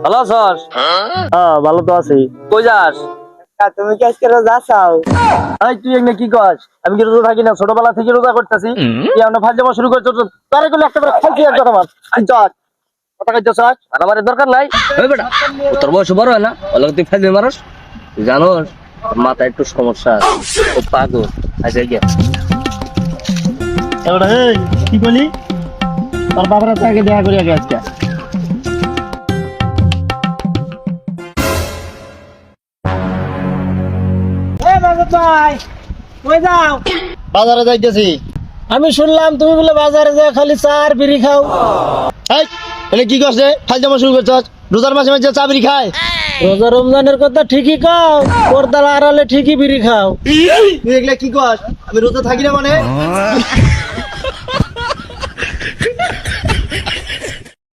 ভালো আছস? হ্যাঁ ভালো তো আছি। কই যাস? তুমি কি আজকে রোজা আছাও? এই তুই এমনি কি কস? আমি কি রোজা থাকি না? ছোটবেলা থেকে রোজা করতেছি। তুই আমরা ফাজ জামা শুরু করছিস, তারে গুলো একটা করে খাইছি এক কথা মার। চল কথা কইতেছ আর আমার দরকার নাই। এই বেটা তোর বয়স বড় হয় না, ওলা তুই ফাইল মারস? তুই জানোস মাথা একটু সমস্যা আছে, ও পাগল। আচ্ছা গিয়া এবারে এই কি বলি, তোর বাবার সাথে আগে দেখা করি আগে আজকে। বাজারে যাইতেছি। আমি শুনলাম তুমি বলে বাজারে যা খালি চা আর বিড়ি খাও। এই কি করছে? ফাইল জামা শুরু করছ? রোজার মাসে মাসে চা বিড়ি খায়? রোজা রমজানের কথা ঠিকই খাও, পর্দার আড়ালে ঠিকই বিড়ি খাও। তুই এগুলা কি কস? আমি রোজা থাকি না মানে?